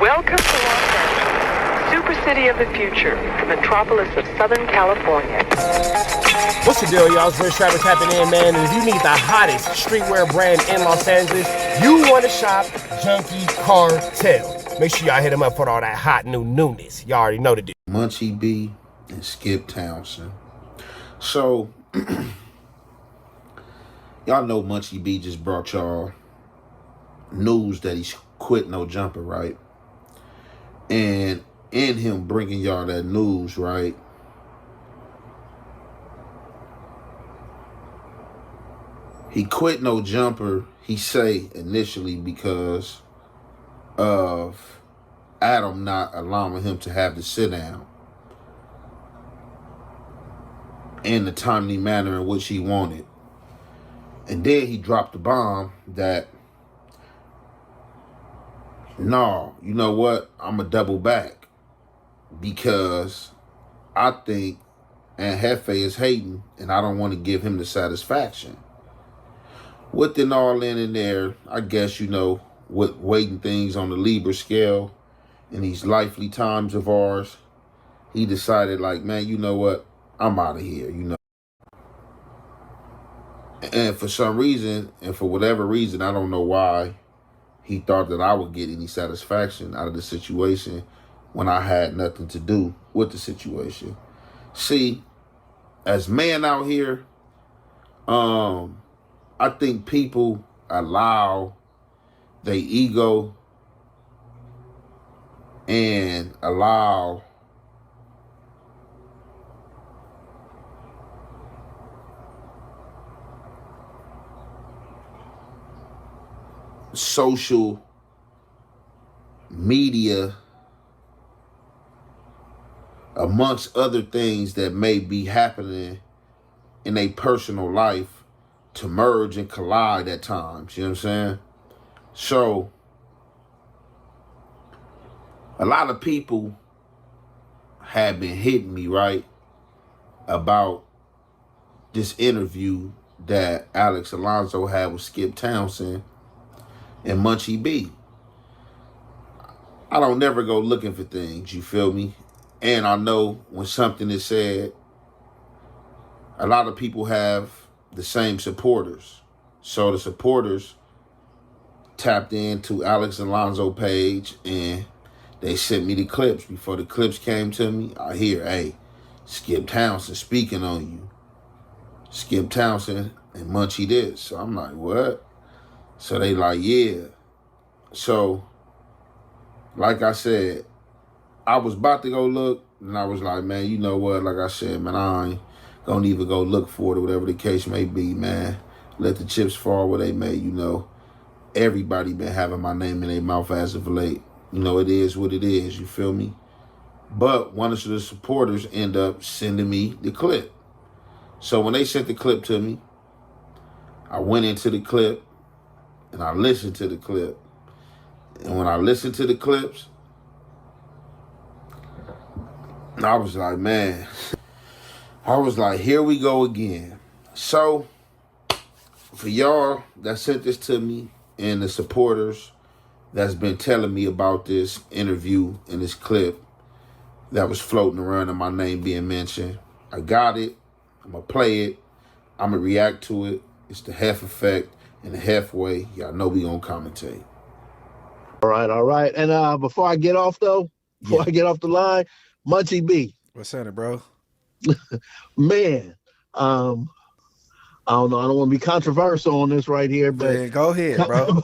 Welcome to Los Angeles, super city of the future, the metropolis of Southern California. What's the deal, y'all? It's Rich Travis tapping in, man. And if you need the hottest streetwear brand in Los Angeles, you want to shop Junkie Cartel. Make sure y'all hit them up for all that hot new newness. Y'all already know the deal. Munchie B and Townsend. So, y'all know Munchie B just brought y'all news that he's quit No Jumper, right? And in him bringing y'all that news, right, he quit No Jumper, he say initially because of Adam not allowing him to have the sit down in the timely manner in which he wanted. And then he dropped the bomb that, no, you know what? I'm going to double back because I think Aunt Hefe is hating and I don't want to give him the satisfaction. Within all in there, I guess, you know, with weighting things on the Libra scale in these lively times of ours, he decided like, man, you know what? I'm out of here, you know. And for some reason, and for whatever reason, I don't know why, he thought that I would get any satisfaction out of the situation when I had nothing to do with the situation. See, as men out here, I think people allow their ego and allow social media, amongst other things that may be happening in a personal life, to merge and collide at times. You know what I'm saying? So, a lot of people have been hitting me, right, about this interview that Alex Alonso had with Skip Townsend and Munchie B. I don't never go looking for things, you feel me? And I know when something is said, a lot of people have the same supporters. So the supporters tapped into Alex Alonso page and they sent me the clips. Before the clips came to me, I hear, hey, Skip Townsend speaking on you. Skip Townsend and Munchie this. So I'm like, what? So they like, yeah. So, like I said, I was about to go look, and I was like, man, you know what? Like I said, man, I ain't gonna even go look for it or whatever the case may be, man. Let the chips fall where they may, you know. Everybody been having my name in their mouth as of late. You know, it is what it is, you feel me? But one of the supporters end up sending me the clip. So when they sent the clip to me, I went into the clip, and I listened to the clip. And when I listened to the clips, I was like, man, I was like, here we go again. So, for y'all that sent this to me and the supporters that's been telling me about this interview and this clip that was floating around and my name being mentioned, I got it. I'm going to play it. I'm going to react to it. It's the Hef effect. And the halfway, y'all know we gonna commentate. All right. And before I get off though, I get off the line, Munchie B. What's happening, bro? Man, I don't know. I don't want to be controversial on this right here, but yeah, go ahead, bro.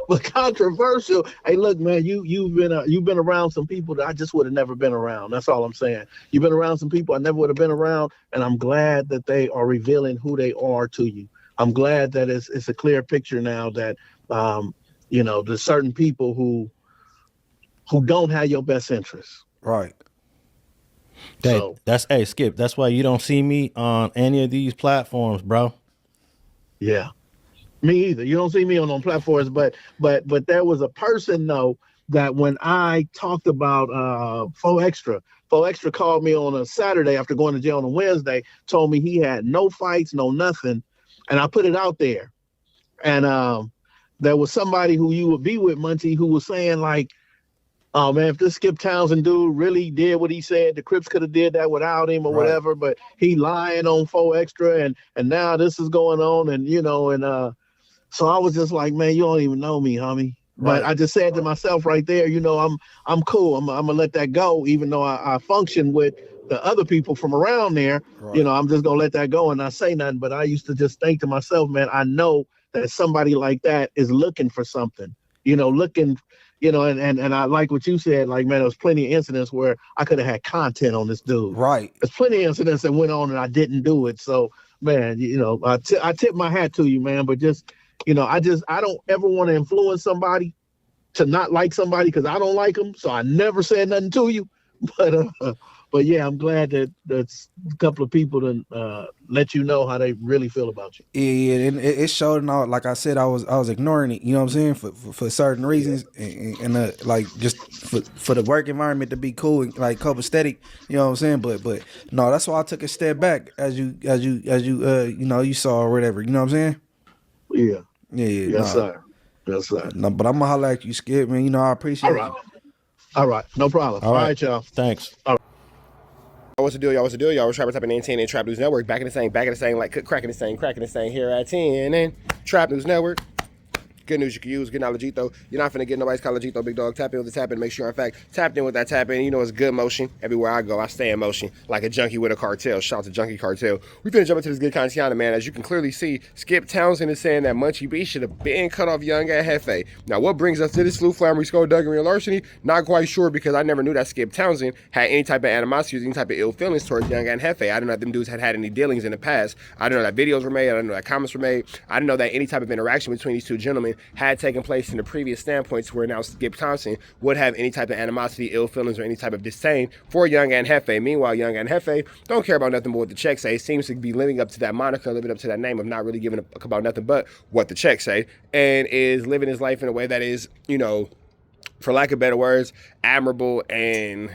But controversial. Hey, look, man, you've been around some people that I just would have never been around. That's all I'm saying. You've been around some people I never would have been around, and I'm glad that they are revealing who they are to you. I'm glad that it's a clear picture now that, you know, there's certain people who don't have your best interests. Right. So, hey, Skip, that's why you don't see me on any of these platforms, bro. Yeah, me either. You don't see me on platforms, but there was a person though that when I talked about 4 Extra called me on a Saturday after going to jail on a Wednesday, told me he had no fights, no nothing. And I put it out there. And there was somebody who you would be with, Munchie, who was saying like, oh man, if this Skip Townsend dude really did what he said, the Crips could have did that without him or whatever, but he lying on 4 Extra and now this is going on and so I was just like, man, you don't even know me, homie. But I just said to myself right there, I'm cool. I'm gonna let that go, even though I function with the other people from around there. I'm just gonna let that go and not say nothing. But I used to just think to myself, man, I know that somebody like that is looking for something, looking, and I like what you said, like, man, there was plenty of incidents where I could have had content on this dude. Right. There's plenty of incidents that went on and I didn't do it. So, man, I tip my hat to you, man, but just, I don't ever want to influence somebody to not like somebody because I don't like them. So I never said nothing to you. But yeah, I'm glad that that's a couple of people to let you know how they really feel about you. Yeah, and it showed. And all, like I said, I was ignoring it. You know what I'm saying, for certain reasons, and like just for the work environment to be cool and like copacetic. You know what I'm saying, but no, that's why I took a step back as you you saw or whatever. You know what I'm saying? Yeah. Yeah. Yes, sir. Yes, sir. No, but I'm gonna holler at you, Skip, man. I appreciate it. All right. No problem. All right, y'all. Thanks. All right. What's the deal, y'all? What's the deal, y'all? We're Trap Top and 10 and Trap News Network. Back in the same, cracking the same here at 10 and Trap News Network. Good news you can use, good knowledge, though. You're not finna get nobody's college, big dog. Tap in with the tap in. Make sure, in fact, tapped in with that tap in. It's good motion. Everywhere I go, I stay in motion like a junkie with a cartel. Shout out to Junkie Cartel. We finna jump into this good content, man. As you can clearly see, Skip Townsend is saying that Munchie B should have been cut off Young and Hefe. Now, what brings us to this flu, flammery, skullduggery, and larceny? Not quite sure because I never knew that Skip Townsend had any type of animosity or any type of ill feelings towards Young and Hefe. I didn't know that them dudes had any dealings in the past. I didn't know that videos were made. I didn't know that comments were made. I didn't know that any type of interaction between these two gentlemen had taken place in the previous standpoints where now Skip Townsend would have any type of animosity, ill feelings, or any type of disdain for Young and Hefe. Meanwhile, Young and Hefe don't care about nothing but what the checks say. Seems to be living up to that moniker, living up to that name of not really giving a fuck about nothing but what the checks say, and is living his life in a way that is, for lack of better words, admirable and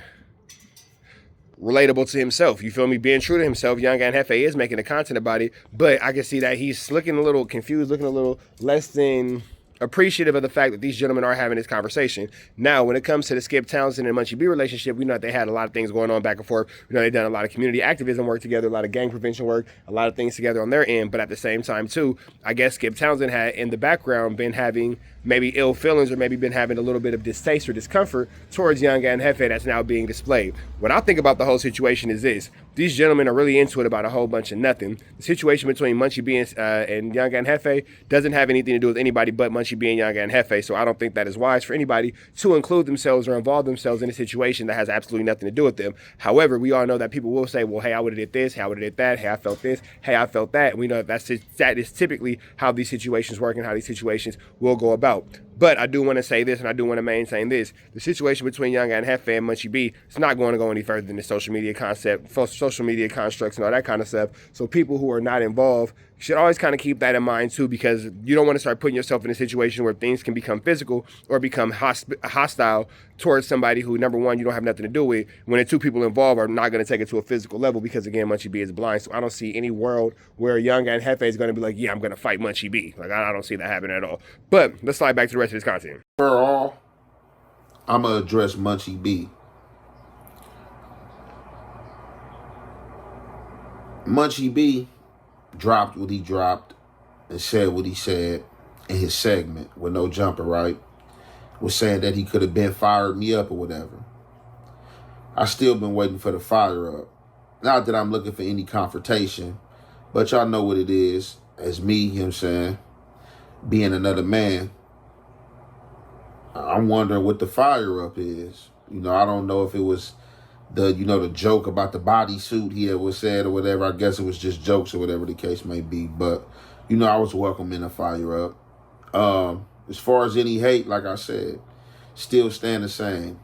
relatable to himself. You feel me? Being true to himself, Young and Hefe is making the content about it, but I can see that he's looking a little confused, looking a little less than appreciative of the fact that these gentlemen are having this conversation. Now, when it comes to the Skip Townsend and Munchie B relationship, we know that they had a lot of things going on back and forth. They've done a lot of community activism work together, a lot of gang prevention work, a lot of things together on their end. But at the same time, too, I guess Skip Townsend had in the background been having maybe ill feelings or maybe been having a little bit of distaste or discomfort towards Young and Hefe that's now being displayed. What I think about the whole situation is this. These gentlemen are really into it about a whole bunch of nothing. The situation between Munchie B and Young and Hefe doesn't have anything to do with anybody but Munchie B and Young and Hefe, so I don't think that is wise for anybody to include themselves or involve themselves in a situation that has absolutely nothing to do with them. However, we all know that people will say, well, hey, I would have did this, hey, I would have did that, hey, I felt this, hey, I felt that. And we know that is typically how these situations work and how these situations will go about. But I do want to say this, and I do want to maintain this. The situation between Young and Hefe and Munchie B is not going to go any further than the social media concept, social media constructs, and all that kind of stuff. So people who are not involved should always kind of keep that in mind, too, because you don't want to start putting yourself in a situation where things can become physical or become hostile towards somebody who, number one, you don't have nothing to do with, when the two people involved are not going to take it to a physical level because, again, Munchie B is blind. So I don't see any world where Young and Hefe is going to be like, yeah, I'm going to fight Munchie B. Like, I don't see that happening at all. But let's slide back to the rest of this content. Overall, I'm going to address Munchie B. Munchie B dropped what he dropped and said what he said in his segment with no jumper, right? Was saying that he could have been fired me up or whatever. I still been waiting for the fire up. Not that I'm looking for any confrontation, but y'all know what it is. As me, you know what I'm saying, being another man, I'm wondering what the fire up is. I don't know if it was the joke about the bodysuit he had was said or whatever. I guess it was just jokes or whatever the case may be. But, I was welcoming a fire up. As far as any hate, like I said, still stand the same.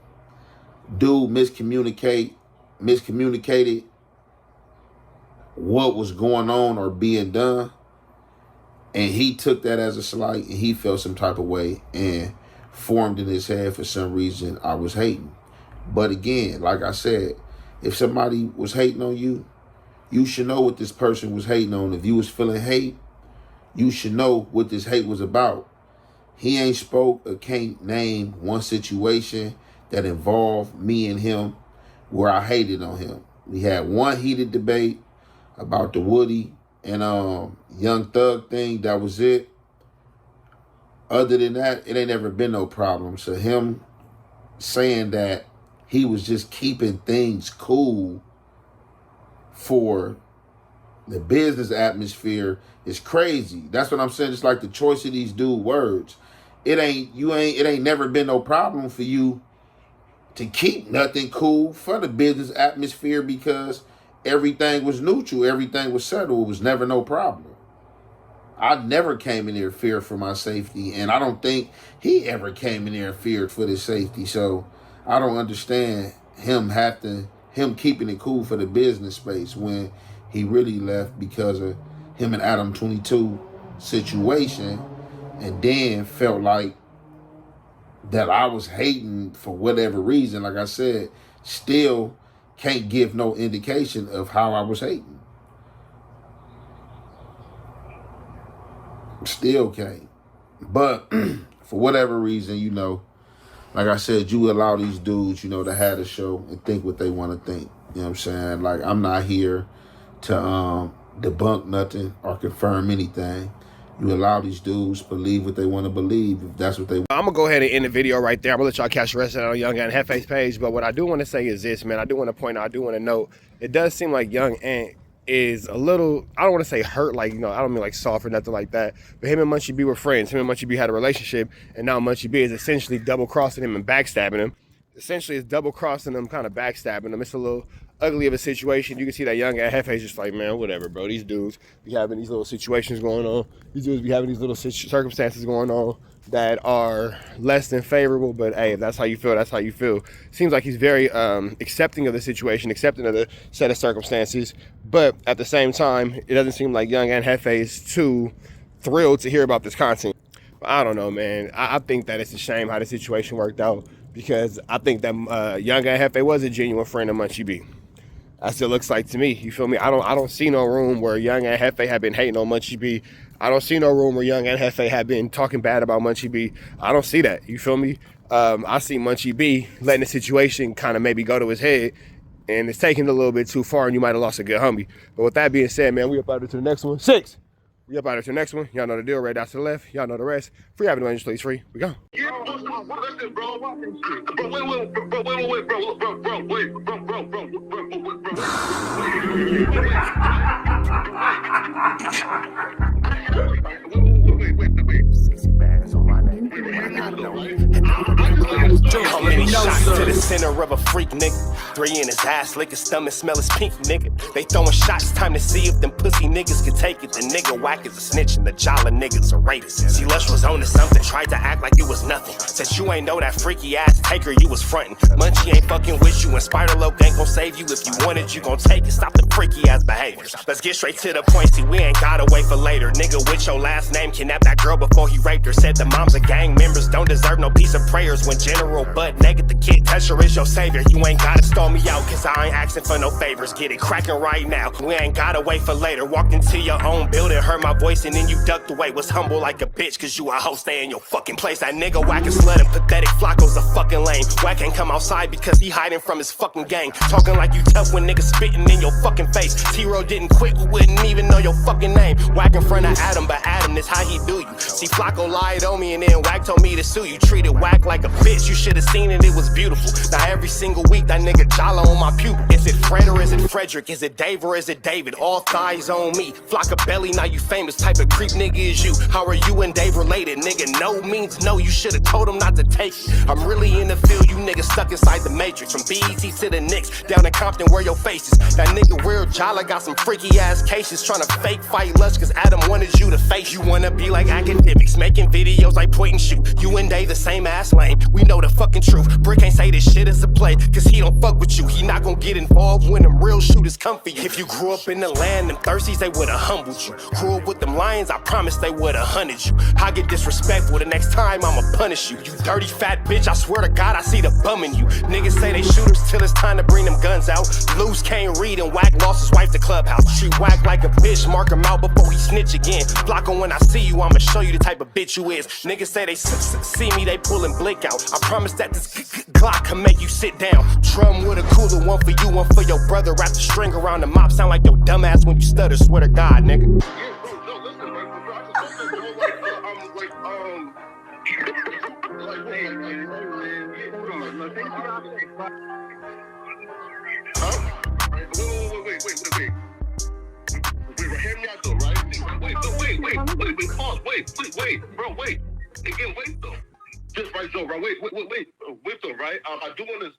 Dude miscommunicated what was going on or being done. And he took that as a slight and he felt some type of way and formed in his head for some reason I was hating. But again, like I said, if somebody was hating on you, you should know what this person was hating on. If you was feeling hate, you should know what this hate was about. He ain't spoke or can't name one situation that involved me and him where I hated on him. We had one heated debate about the Woody and Young Thug thing. That was it. Other than that, it ain't ever been no problem. So him saying that he was just keeping things cool for the business atmosphere is crazy. That's what I'm saying. It's like the choice of these dude words. It ain't never been no problem for you to keep nothing cool for the business atmosphere because everything was neutral. Everything was settled. It was never no problem. I never came in there feared for my safety, and I don't think he ever came in there feared for his safety. So I don't understand him keeping it cool for the business space when he really left because of him and Adam 22 situation, and then felt like that I was hating for whatever reason. Like I said, still can't give no indication of how I was hating. Still can't. But for whatever reason, you know, like I said, you allow these dudes, you know, to have a show and think what they want to think. You know what I'm saying? Like, I'm not here to debunk nothing or confirm anything. You allow these dudes to believe what they want to believe, if that's what they want. I'm going to go ahead and end the video right there. I'm going to let y'all catch the rest of it on Young Ant Hefe's page. But what I do want to say is this, man. I do want to point out, I do want to note, it does seem like Young Ant is a little, I don't want to say hurt, like, you know, I don't mean like soft or nothing like that, but him and Munchie B were friends. Him and Munchie B had a relationship, and now Munchie B is essentially double-crossing him and backstabbing him. Essentially, it's double-crossing him, kind of backstabbing him. It's a little ugly of a situation. You can see that Young Ant Hefe is just like, man, whatever, bro. These dudes be having these little situations going on. These dudes be having these little circumstances going on that are less than favorable, but hey, if that's how you feel, that's how you feel. Seems like he's very accepting of the situation, accepting of the set of circumstances, but at the same time, it doesn't seem like Young Ant Hefe is too thrilled to hear about this content. But I don't know, man. I think that it's a shame how the situation worked out, because I think that Young Ant Hefe was a genuine friend of Munchie B. That's what it looks like to me. You feel me? I don't see no room where Young Ant Hefe had been hating on Munchie B. I don't see no room where Young Ant Hefe had been talking bad about Munchie B. I don't see that. You feel me? I see Munchie B letting the situation kind of maybe go to his head, and it's taking it a little bit too far, and you might have lost a good homie. But with that being said, man, we up out to the next one. 6. We up out to the next one. Y'all know the deal. Right out to the left. Y'all know the rest. Free Avenue Angels, please. Free. We go. Listen, bro. How many shots to the center of a freak, nigga? 3 in his ass, lick his stomach, smell his pink, nigga. They throwing shots, time to see if them pussy niggas can take it. The nigga whack is a snitch and the jolly niggas are rapists. See, Lush was on to something, tried to act like it was nothing. Said you ain't know that freaky ass taker you was frontin'. Munchie ain't fucking with you, and Spider-Loc ain't gon' save you. If you want it, you gon' take it. Stop the freaky ass behaviors. Let's get straight to the point, see, we ain't gotta wait for later. Nigga with your last name kidnapped that girl before he raped her. Said the moms of gang members don't deserve no piece of prayers. When General Butt naked, the kid Tesher is your savior. You ain't gotta stall me out, cause I ain't asking for no favors. Get it cracking right now, we ain't gotta wait for later. Walked into your own building, heard my voice, and then you ducked away. Was humble like a bitch, cause you a hoe, stay in your fucking place. That nigga whack and slut and pathetic, Flacco's a fucking lame. Whack ain't come outside because he hiding from his fucking gang. Talking like you tough when niggas spitting in your fucking face. T-Row didn't quit, we wouldn't even know your fucking name. Whack in front of Adam, but Adam is how he do you. See, Flacco lied on me and then Whack told me to sue you. Treated Whack like a bitch, you should've seen it, it was beautiful. Now every single week that nigga jolly on my pupil. Is it Fred or is it Frederick? Is it Dave or is it David? All thighs on me. Flock of belly, now you famous. Type of creep nigga is you. How are you and Dave related? Nigga, no means no. You should've told him not to take it. I'm really in the field, you niggas stuck inside the matrix. From BET to the Knicks, down in Compton where your face is. That nigga real jolly got some freaky ass cases. Tryna fake fight Lush cause Adam wanted you to face. You wanna be like academics, making videos like point and shoot. You and Dave the same ass lane. We know the fucking truth. Brick ain't say this shit is a play, cause he don't fuck with you. He not gon' get involved when them real shooters come for you. If you grew up in the land, them thirsties, they would've humbled you. Grew up with them lions, I promise they would've hunted you. I get disrespectful, the next time I'ma punish you. You dirty fat bitch, I swear to God I see the up bumming you. Niggas say they shooters till it's time to bring them guns out. Loose can't read and whack lost his wife to clubhouse. She whack like a bitch, mark him out before he snitch again. Flocko, when I see you, I'ma show you the type of bitch you is. Niggas say they see me, they pullin' blick out. I promise that this Glock can make you sit down. Drum with a cooler, one for you, one for your brother. Wrap the string around the mop, sound like your dumbass when you stutter. Swear to God, nigga. Yeah, bro, no, listen, right, bro, I just said, bro, like, hear me out though, right? Pause, wait, bro, wait. Again, wait though. Just right though, right? Wait though, right? I do want to